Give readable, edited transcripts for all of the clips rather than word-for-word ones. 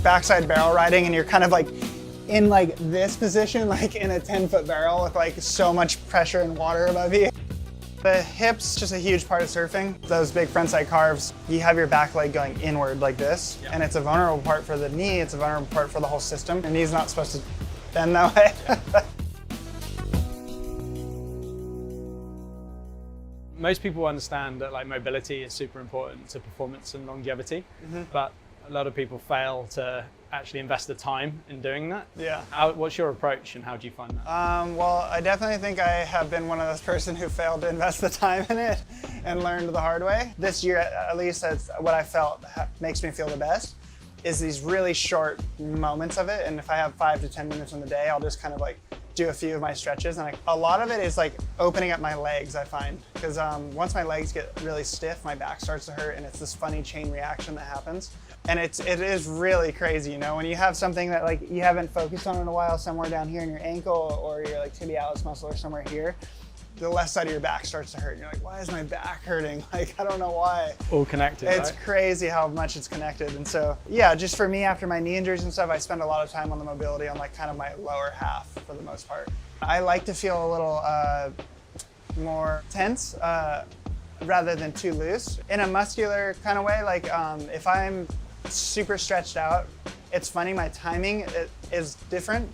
backside barrel riding and you're kind of like in like this position, like in a 10-foot barrel with like so much pressure and water above you. The hips, just a huge part of surfing. Those big frontside carves, you have your back leg going inward like this, and it's a vulnerable part for the knee, it's a vulnerable part for the whole system. Your knee's not supposed to bend that way. Most people understand that like mobility is super important to performance and longevity, but a lot of people fail to actually invest the time in doing that. Yeah. What's your approach and how do you find that? Well, I definitely think I have been one of those person who failed to invest the time in it and learned the hard way. This year, at least, that's what I felt makes me feel the best, is these really short moments of it. And if I have 5 to 10 minutes in the day, I'll just kind of like do a few of my stretches. And a lot of it is like opening up my legs, I find. Because once my legs get really stiff, my back starts to hurt and it's this funny chain reaction that happens. And it is really crazy, you know, when you have something that like you haven't focused on in a while, somewhere down here in your ankle or your like tibialis muscle or somewhere here, the left side of your back starts to hurt. And you're like, why is my back hurting? Like, I don't know why. All connected, It's right? crazy how much it's connected. And so, yeah, just for me, after my knee injuries and stuff, I spend a lot of time on the mobility on like kind of my lower half for the most part. I like to feel a little more tense rather than too loose. In a muscular kind of way, like if I'm super stretched out, it's funny, my timing is different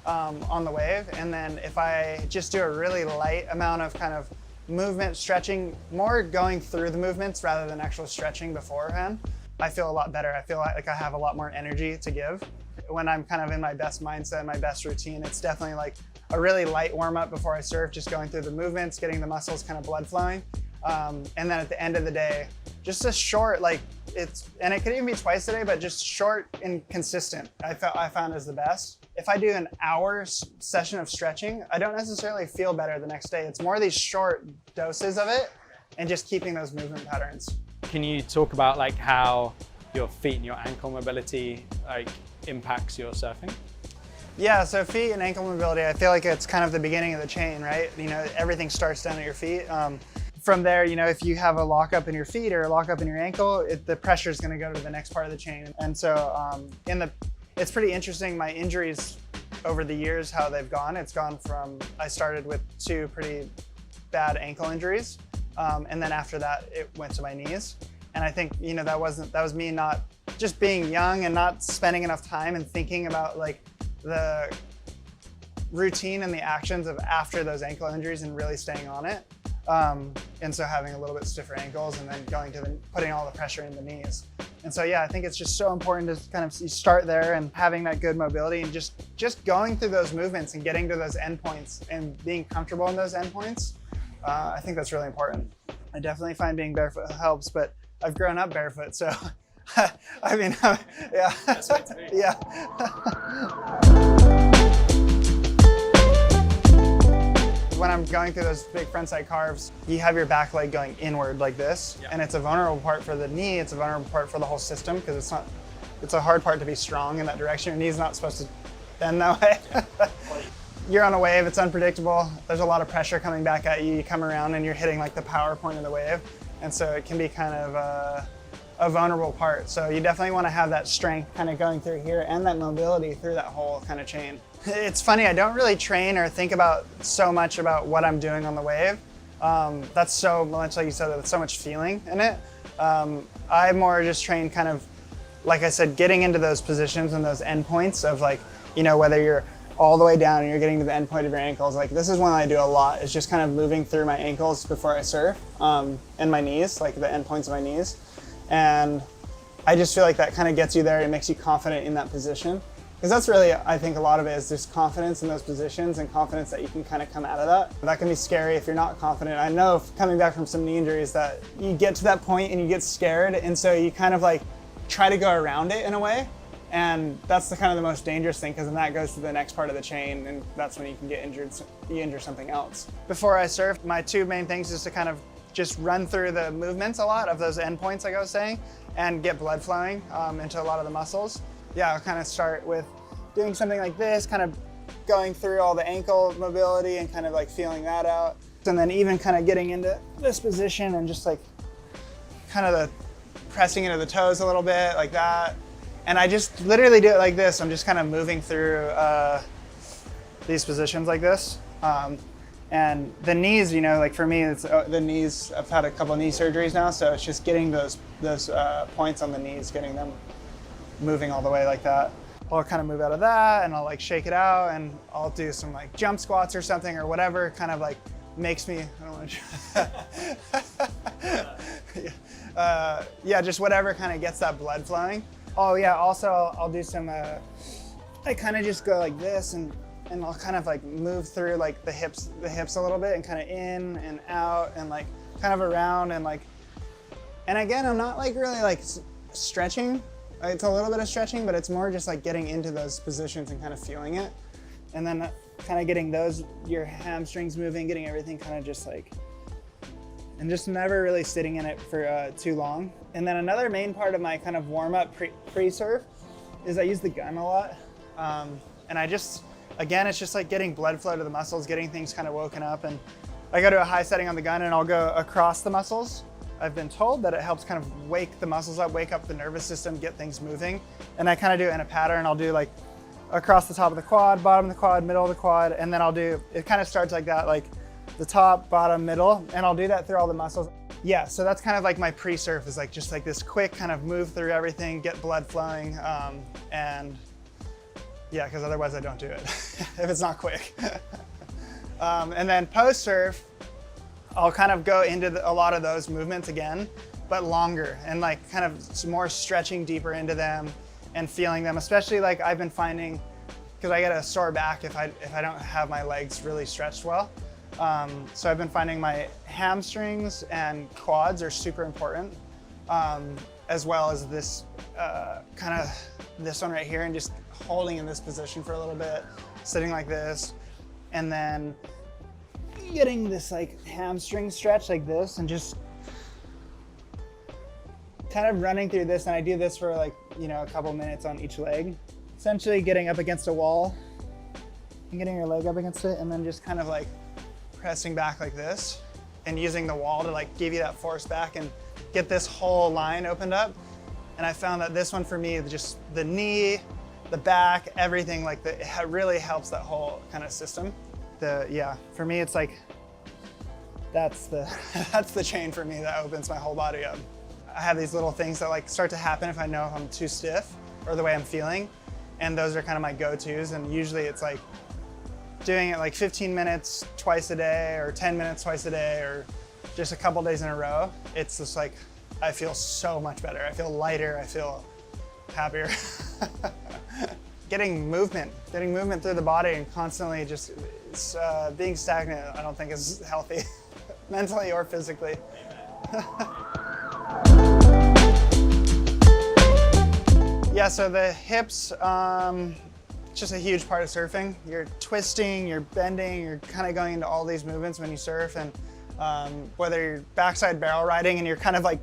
on the wave. And then if I just do a really light amount of kind of movement, stretching, more going through the movements rather than actual stretching beforehand, I feel a lot better. I feel like I have a lot more energy to give. When I'm kind of in my best mindset, my best routine, it's definitely like a really light warm up before I surf, just going through the movements, getting the muscles kind of blood flowing. And then at the end of the day, just a short, like and it could even be twice a day, but just short and consistent, I found is the best. If I do an hour session of stretching, I don't necessarily feel better the next day. It's more these short doses of it and just keeping those movement patterns. Can you talk about like how your feet and your ankle mobility like impacts your surfing? Yeah, so feet and ankle mobility, I feel like it's kind of the beginning of the chain, right? You know, everything starts down at your feet. From there, you know, if you have a lockup in your feet or a lockup in your ankle, the pressure is going to go to the next part of the chain. And so it's pretty interesting, my injuries over the years, how they've gone. It's gone from, I started with 2 pretty bad ankle injuries. And then after that, it went to my knees. And I think, you know, that was me not just being young and not spending enough time and thinking about like the routine and the actions of after those ankle injuries and really staying on it. And so having a little bit stiffer ankles and then putting all the pressure in the knees. And so, yeah, I think it's just so important to kind of start there and having that good mobility and just going through those movements and getting to those endpoints and being comfortable in those endpoints. I think that's really important. I definitely find being barefoot helps, but I've grown up barefoot, so I mean, yeah, yeah. When I'm going through those big frontside carves, you have your back leg going inward like this, and it's a vulnerable part for the knee, it's a vulnerable part for the whole system because it's a hard part to be strong in that direction. Your knee's not supposed to bend that way. You're on a wave, it's unpredictable. There's a lot of pressure coming back at you. You come around and you're hitting like the power point of the wave. And so it can be kind of a vulnerable part. So you definitely want to have that strength kind of going through here and that mobility through that whole kind of chain. It's funny, I don't really train or think about so much about what I'm doing on the wave. That's so much, like you said, that's so much feeling in it. I more just train kind of, like I said, getting into those positions and those endpoints of like, you know, whether you're all the way down and you're getting to the end point of your ankles. Like this is one I do a lot, is just kind of moving through my ankles before I surf, and my knees, like the end points of my knees. And I just feel like that kind of gets you there. It makes you confident in that position. Because that's really, I think a lot of it is just confidence in those positions and confidence that you can kind of come out of that. That can be scary if you're not confident. I know coming back from some knee injuries that you get to that point and you get scared, and so you kind of like try to go around it in a way. And that's the kind of the most dangerous thing, because then that goes to the next part of the chain, and that's when you can get injured, you injure something else. Before I surf, my 2 main things is to kind of just run through the movements a lot of those endpoints, like I was saying, and get blood flowing into a lot of the muscles. Yeah, I'll kind of start with doing something like this, kind of going through all the ankle mobility and kind of like feeling that out. And then even kind of getting into this position and just like kind of pressing into the toes a little bit like that. And I just literally do it like this. I'm just kind of moving through these positions like this. And the knees, you know, like for me, it's the knees. I've had a couple knee surgeries now, so it's just getting those points on the knees, getting them moving all the way like that. I'll kind of move out of that, and I'll like shake it out, and I'll do some like jump squats or something or whatever kind of like makes me. I don't want to. Yeah, just whatever kind of gets that blood flowing. Oh yeah. Also, I'll do some. I kind of just go like this and I'll kind of like move through like the hips a little bit and kind of in and out and like kind of around and like, and again, I'm not like really like stretching. It's a little bit of stretching, but it's more just like getting into those positions and kind of feeling it. And then kind of getting your hamstrings moving, getting everything kind of just like, and just never really sitting in it for too long. And then another main part of my kind of warm up pre-surf is I use the gun a lot. And I just, again, it's just like getting blood flow to the muscles, getting things kind of woken up. And I go to a high setting on the gun and I'll go across the muscles. I've been told that it helps kind of wake the muscles up, wake up the nervous system, get things moving. And I kind of do it in a pattern. I'll do like across the top of the quad, bottom of the quad, middle of the quad, and then I'll do, it kind of starts like that, like the top, bottom, middle, and I'll do that through all the muscles. Yeah, so that's kind of like my pre-surf is like just like this quick kind of move through everything, get blood flowing, and yeah, because otherwise I don't do it if it's not quick. And then post-surf, I'll kind of go into a lot of those movements again, but longer and like kind of some more stretching deeper into them and feeling them, especially like I've been finding, because I get a sore back if I don't have my legs really stretched well. So I've been finding my hamstrings and quads are super important, as well as this kind of this one right here, and just holding in this position for a little bit, sitting like this, and then getting this like hamstring stretch like this and just kind of running through this. And I do this for like, you know, a couple minutes on each leg, essentially getting up against a wall and getting your leg up against it, and then just kind of like pressing back like this and using the wall to like give you that force back and get this whole line opened up. And I found that this one for me, just the knee, the back, everything like that, it really helps that whole kind of system. Yeah, for me it's like, that's the chain for me that opens my whole body up. I have these little things that like start to happen if I know if I'm too stiff or the way I'm feeling. And those are kind of my go-tos. And usually it's like doing it like 15 minutes twice a day or 10 minutes twice a day or just a couple days in a row. It's just like, I feel so much better. I feel lighter, I feel happier. Getting movement through the body and constantly just being stagnant, I don't think is healthy, mentally or physically. Yeah, so the hips, just a huge part of surfing. You're twisting, you're bending, you're kind of going into all these movements when you surf, and whether you're backside barrel riding and you're kind of like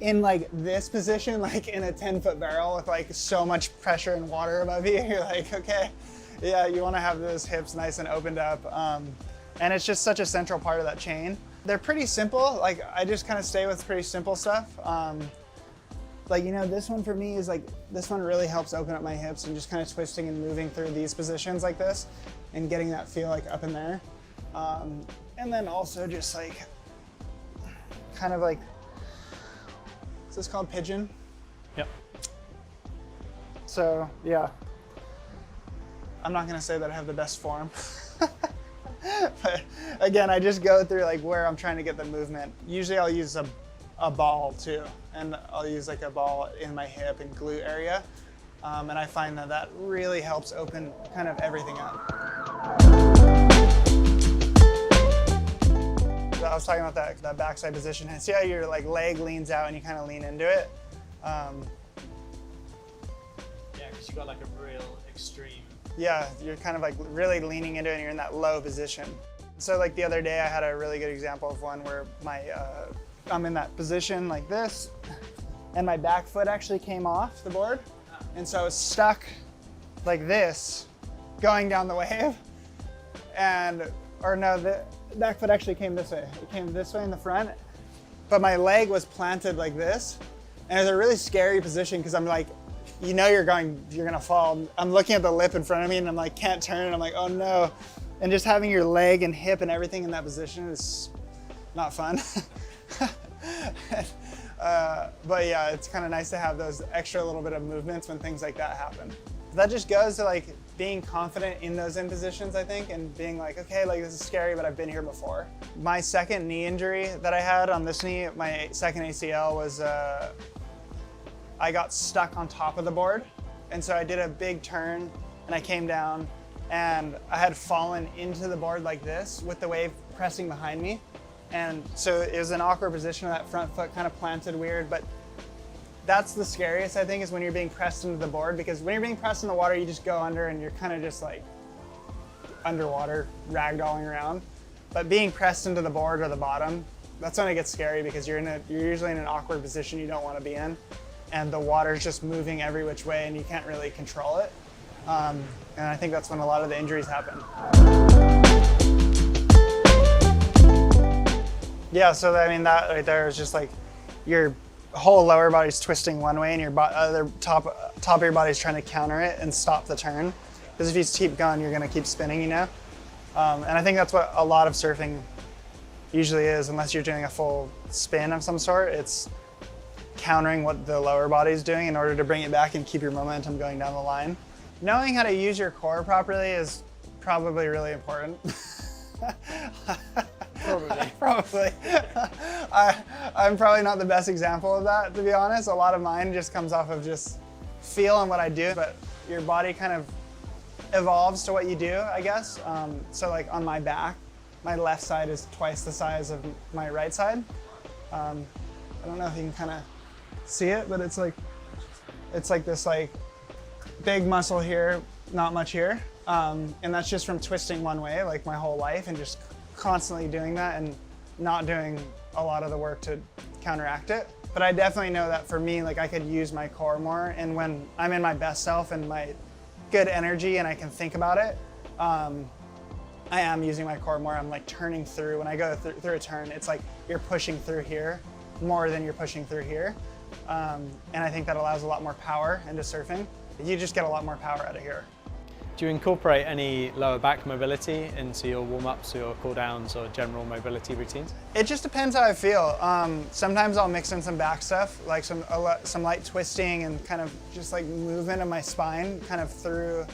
in like this position, like in a 10-foot barrel with like so much pressure and water above you, you're like, okay, yeah, you want to have those hips nice and opened up. And it's just such a central part of that chain. They're pretty simple. Like I just kind of stay with pretty simple stuff. Like, you know, this one for me is like, this one really helps open up my hips and just kind of twisting and moving through these positions like this and getting that feel like up in there. And then also just like, kind of like, is this called pigeon? Yep. So yeah, I'm not gonna say that I have the best form. But again, I just go through like where I'm trying to get the movement. Usually I'll use a ball too, and I'll use like a ball in my hip and glute area. And I find that that really helps open kind of everything up. I was talking about that backside position. See how your like leg leans out and you kind of lean into it? Yeah, because you've got like a real extreme. Yeah, you're kind of like really leaning into it and you're in that low position. So like the other day I had a really good example of one where I'm in that position like this, and my back foot actually came off the board. And so I was stuck like this, going down the wave. The back foot actually came this way. It came this way in the front, but my leg was planted like this. And it was a really scary position because I'm like you know you're gonna fall. I'm looking at the lip in front of me and I'm like, can't turn, and I'm like, oh no. And just having your leg and hip and everything in that position is not fun. But yeah, it's kind of nice to have those extra little bit of movements when things like that happen. That just goes to like being confident in those impositions, I think, and being like, okay, like this is scary, but I've been here before. My second knee injury that I had on this knee, my second ACL, was I got stuck on top of the board. And so I did a big turn and I came down and I had fallen into the board like this with the wave pressing behind me. And so it was an awkward position, that front foot kind of planted weird, but that's the scariest, I think, is when you're being pressed into the board, because when you're being pressed in the water, you just go under and you're kind of just like underwater, ragdolling around. But being pressed into the board or the bottom, that's when it gets scary, because you're usually in an awkward position you don't want to be in, and the water's just moving every which way and you can't really control it. And I think that's when a lot of the injuries happen. Yeah, so I mean, that right there is just like your whole lower body's twisting one way and your other top of your body's trying to counter it and stop the turn. Because if you keep going, you're gonna keep spinning, you know? And I think that's what a lot of surfing usually is, unless you're doing a full spin of some sort. It's countering what the lower body's doing in order to bring it back and keep your momentum going down the line. Knowing how to use your core properly is probably really important. Probably. I'm probably not the best example of that, to be honest. A lot of mine just comes off of just feeling what I do, but your body kind of evolves to what you do, I guess. So like on my back, my left side is twice the size of my right side. I don't know if you can kind of see it, but it's like this like big muscle here, not much here. And that's just from twisting one way like my whole life and just constantly doing that and not doing a lot of the work to counteract it. But I definitely know that for me, like I could use my core more, and when I'm in my best self and my good energy and I can think about it, I am using my core more. I'm like turning through. When I go through a turn, it's like you're pushing through here more than you're pushing through here. And I think that allows a lot more power into surfing. You just get a lot more power out of here. Do you incorporate any lower back mobility into your warm-ups or your cool-downs or general mobility routines? It just depends how I feel. Sometimes I'll mix in some back stuff, like some light twisting and kind of just like movement of my spine kind of through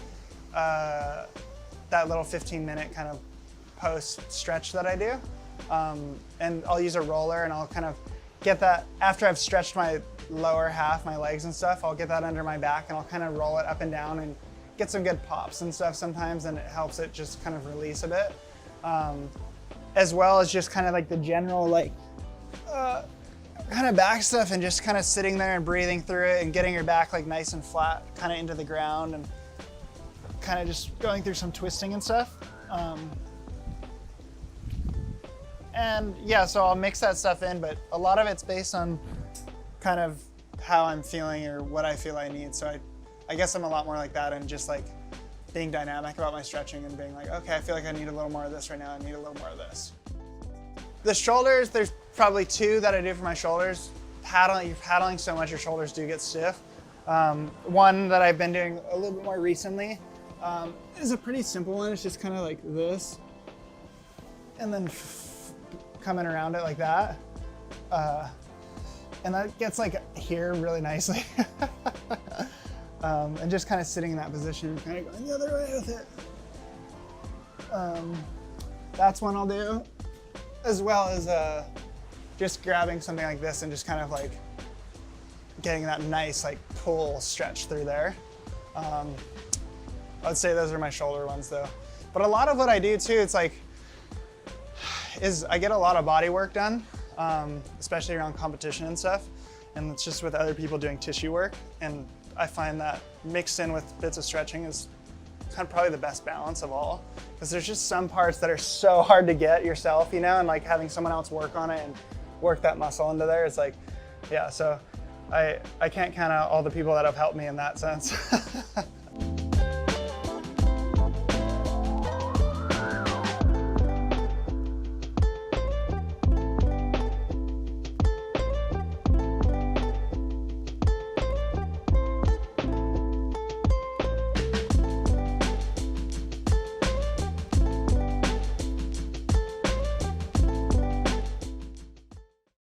that little 15-minute kind of post stretch that I do. And I'll use a roller and I'll kind of get that, after I've stretched my lower half, my legs and stuff, I'll get that under my back and I'll kind of roll it up and down and get some good pops and stuff sometimes, and it helps it just kind of release a bit. As well as just kind of like the general like kind of back stuff and just kind of sitting there and breathing through it and getting your back like nice and flat kind of into the ground and kind of just going through some twisting and stuff. And yeah, so I'll mix that stuff in, but a lot of it's based on kind of how I'm feeling or what I feel I need. So I guess I'm a lot more like that, and just like being dynamic about my stretching and being like, okay, I feel like I need a little more of this right now. I need a little more of this. The shoulders, there's probably two that I do for my shoulders. You're paddling so much, your shoulders do get stiff. One that I've been doing a little bit more recently is a pretty simple one. It's just kind of like this, and then coming around it like that. And that gets like here really nicely. And just kind of sitting in that position, kind of going the other way with it. That's one I'll do, as well as just grabbing something like this and just kind of like getting that nice like pull stretch through there. I would say those are my shoulder ones though. But a lot of what I do too, it's like, is I get a lot of body work done, especially around competition and stuff. And it's just with other people doing tissue work. And I find that mixed in with bits of stretching is kind of probably the best balance of all. Because there's just some parts that are so hard to get yourself, you know, and like having someone else work on it and work that muscle into there, it's like, yeah, so I can't count out all the people that have helped me in that sense.